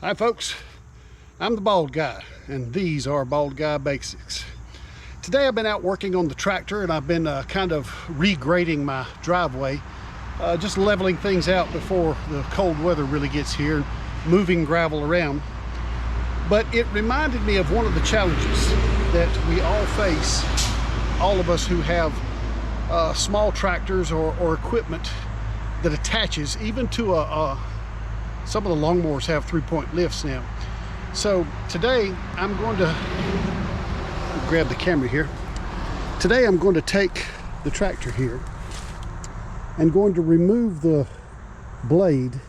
Hi folks, I'm the Bald Guy, and these are Bald Guy Basics. Today I've been out working on the tractor, and I've been kind of regrading my driveway, just leveling things out before the cold weather really gets here, and moving gravel around. But it reminded me of one of the challenges that we all face, all of us who have small tractors or equipment that attaches even to some of the lawnmowers have 3-point lifts now. So today I'm going to grab the camera here. Today I'm going to take the tractor here and going to remove the blade,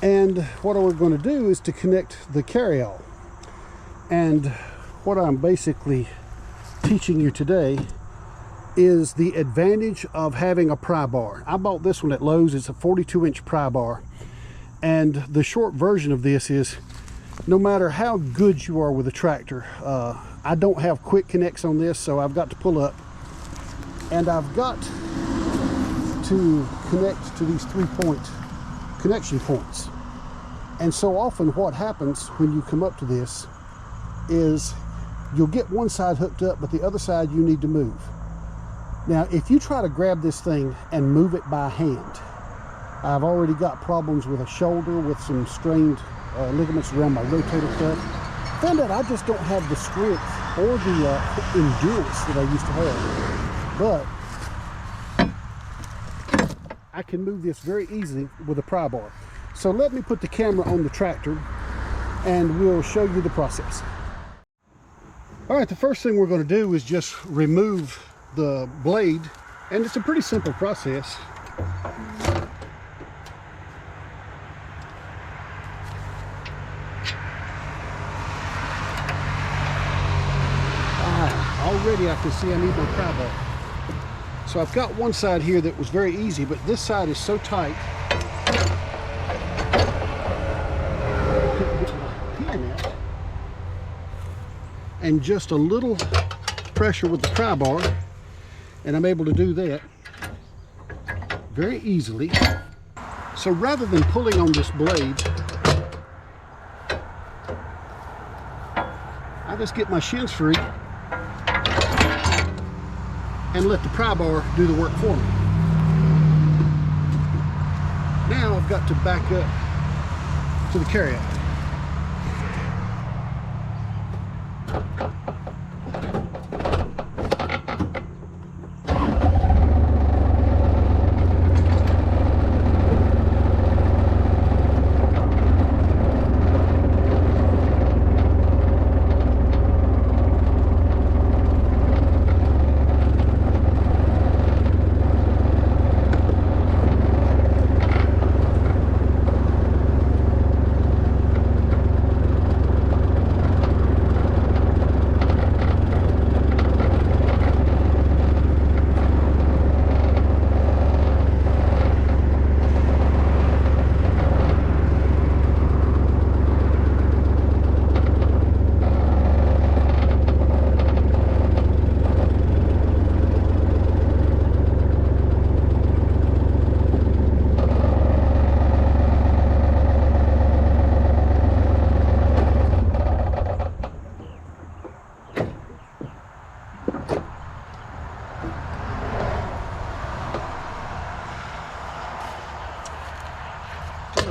and what we're going to do is to connect the carryall. And what I'm basically teaching you today is the advantage of having a pry bar. I bought this one at Lowe's. It's a 42-inch pry bar. And the short version of this is, no matter how good you are with a tractor, I don't have quick connects on this, so I've got to pull up, and I've got to connect to these 3-point connection points. And so often what happens when you come up to this is you'll get one side hooked up, but the other side you need to move. Now, if you try to grab this thing and move it by hand, I've already got problems with a shoulder, with some strained ligaments around my rotator cuff. Found out I just don't have the strength or the endurance that I used to have. But I can move this very easily with a pry bar. So let me put the camera on the tractor and we'll show you the process. All right, the first thing we're going to do is just remove the blade, and it's a pretty simple process. Already I can see I need my pry bar. So I've got one side here that was very easy, but this side is so tight. And just a little pressure with the pry bar, and I'm able to do that very easily. So rather than pulling on this blade, I just get my shins free and let the pry bar do the work for me. Now I've got to back up to the carryout.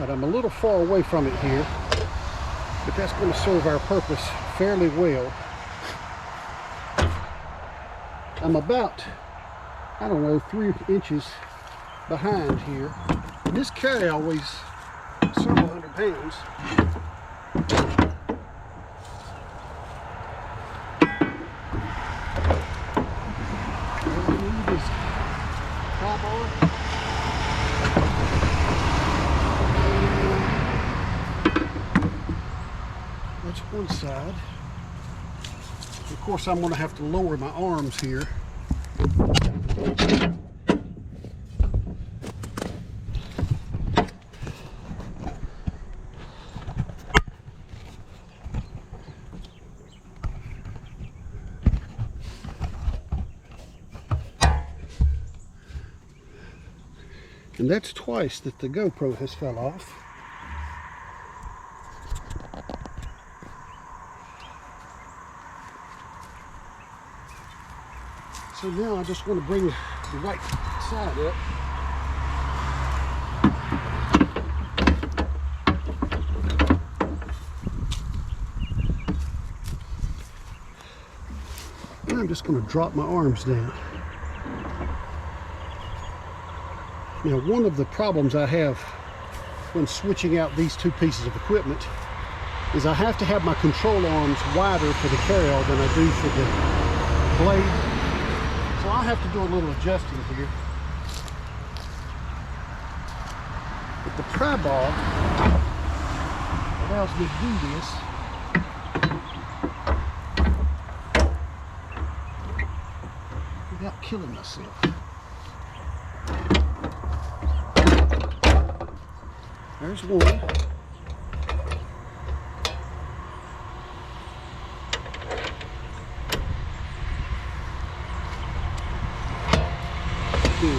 I'm a little far away from it here, but that's going to serve our purpose fairly well. I'm about, I don't know, 3 inches behind here. This carryall weighs several hundred pounds. All we need is pry bar. That's one side. Of course, I'm going to have to lower my arms here. And that's twice that the GoPro has fell off. So now I just want to bring the right side up. And I'm just going to drop my arms down. Now, one of the problems I have when switching out these two pieces of equipment is I have to have my control arms wider for the carryall than I do for the blade. So I have to do a little adjusting here. But the pry bar allows me to do this without killing myself. There's one. Here.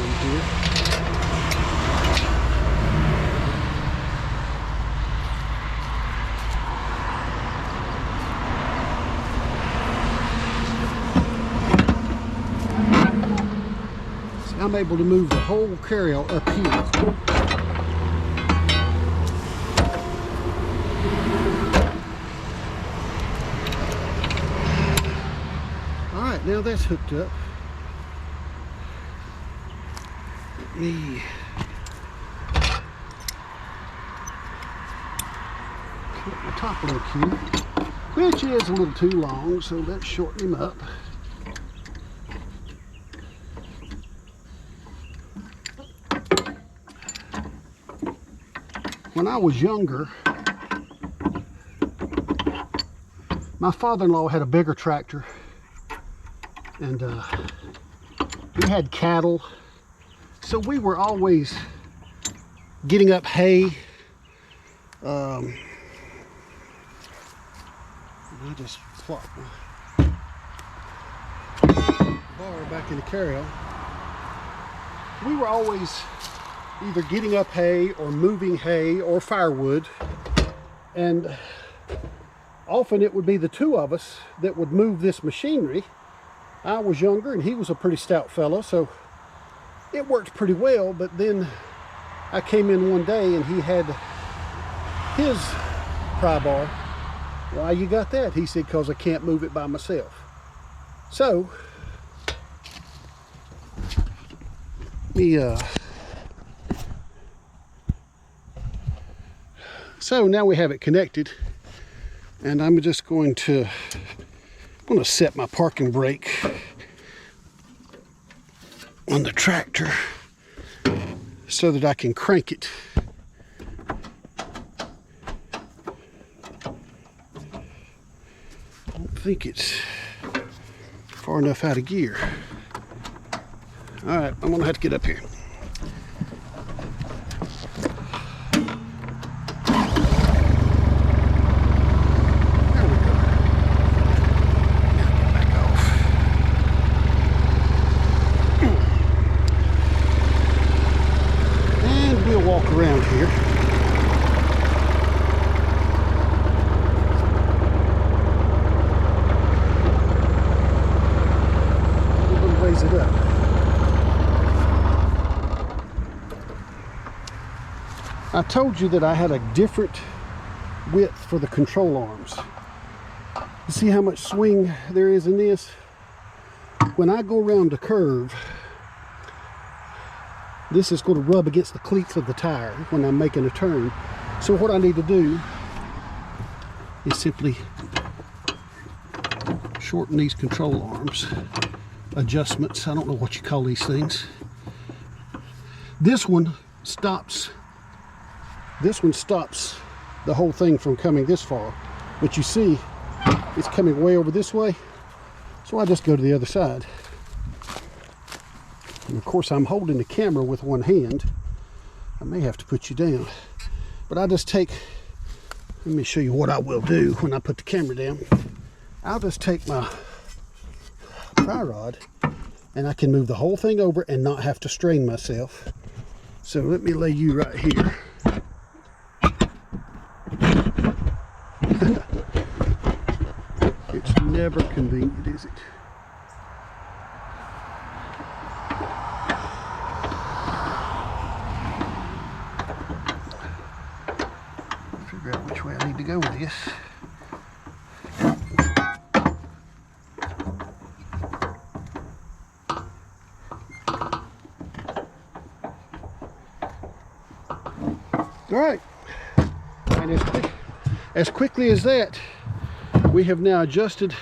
See, I'm able to move the whole carryall up here. All right, now that's hooked up. Me cut the top link here, which is a little too long, so let's shorten him up. When I was younger, my father-in-law had a bigger tractor, and he had cattle. So we were always getting up hay. I just plopped my bar back in the carryall. We were always either getting up hay or moving hay or firewood. And often it would be the two of us that would move this machinery. I was younger and he was a pretty stout fellow, so it worked pretty well. But then I came in one day and he had his pry bar. Why you got that? He said, because I can't move it by myself. So now we have it connected, and I'm just going to set my parking brake on the tractor so that I can crank it. I don't think it's far enough out of gear. All right, I'm gonna have to get up here. Walk around here. We're going to raise it up. I told you that I had a different width for the control arms. You see how much swing there is in this? When I go around the curve, this is going to rub against the cleats of the tire when I'm making a turn. So what I need to do is simply shorten these control arms. Adjustments, I don't know what you call these things. This one stops the whole thing from coming this far. But you see, it's coming way over this way. So I just go to the other side. And of course, I'm holding the camera with one hand. I may have to put you down. But I just take, let me show you what I will do when I put the camera down. I'll just take my pry rod and I can move the whole thing over and not have to strain myself. So let me lay you right here. It's never convenient, is it? need to go with this. All right, and as quickly as that, we have now adjusted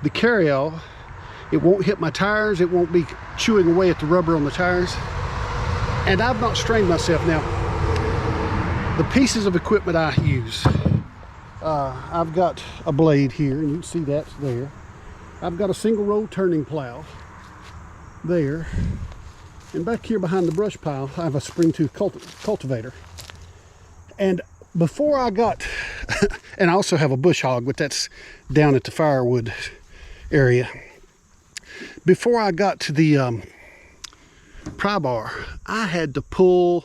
the carryall. It won't hit my tires. It won't be chewing away at the rubber on the tires. And I've not strained myself. Now, the pieces of equipment I use, I've got a blade here, and you can see that's there. I've got a single row turning plow there. And back here behind the brush pile, I have a spring tooth cultivator. And before I got, and I also have a bush hog, but that's down at the firewood area. Before I got to the pry bar, I had to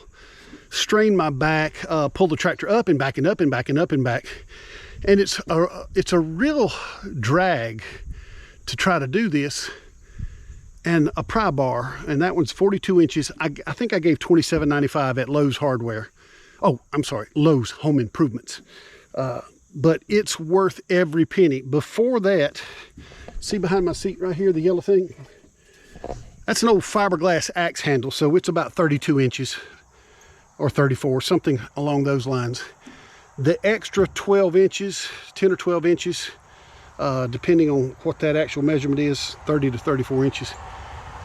strain my back, pull the tractor up and back and up and back and up and back. And it's a real drag to try to do this. And a pry bar, and that one's 42 inches. I think I gave $27.95 at Lowe's Hardware. Oh, I'm sorry, Lowe's Home Improvements. But it's worth every penny. Before that, see behind my seat right here, the yellow thing? That's an old fiberglass axe handle, so it's about 32 inches or 34, something along those lines. The extra 12 inches, 10 or 12 inches, depending on what that actual measurement is, 30 to 34 inches,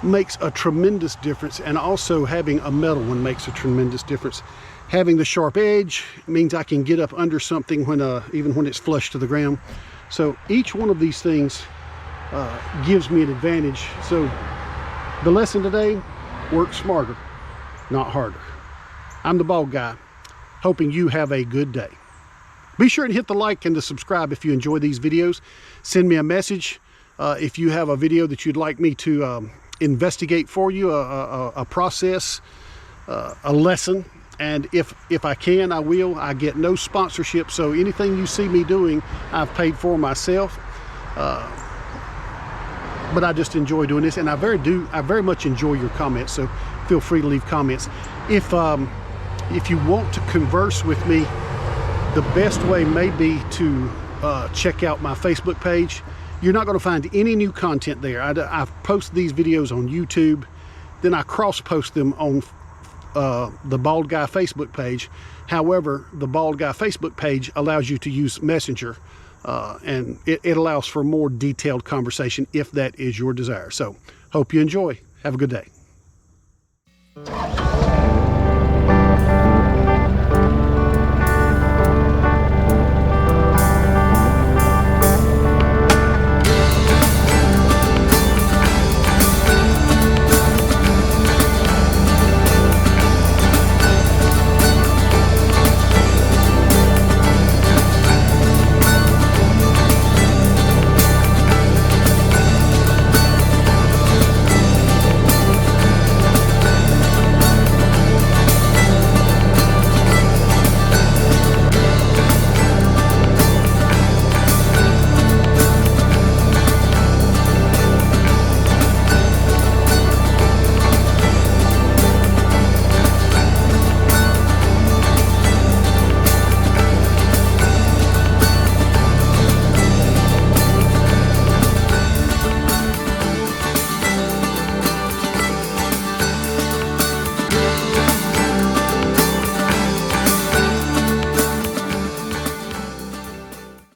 makes a tremendous difference. And also having a metal one makes a tremendous difference. Having the sharp edge means I can get up under something when even when it's flush to the ground. So each one of these things gives me an advantage. So the lesson today: work smarter, not harder. I'm the Bald Guy, hoping you have a good day. Be sure to hit the like and to subscribe if you enjoy these videos. Send me a message if you have a video that you'd like me to investigate for you, a process, a lesson. And if I can, I will. I get no sponsorship, so anything you see me doing, I've paid for myself. But I just enjoy doing this, and I very much enjoy your comments. So feel free to leave comments. If you want to converse with me, the best way may be to check out my Facebook page. You're not going to find any new content there. I post these videos on YouTube, then I cross-post them on the Bald Guy Facebook page. However, the Bald Guy Facebook page allows you to use Messenger, and it allows for more detailed conversation if that is your desire. So, hope you enjoy. Have a good day.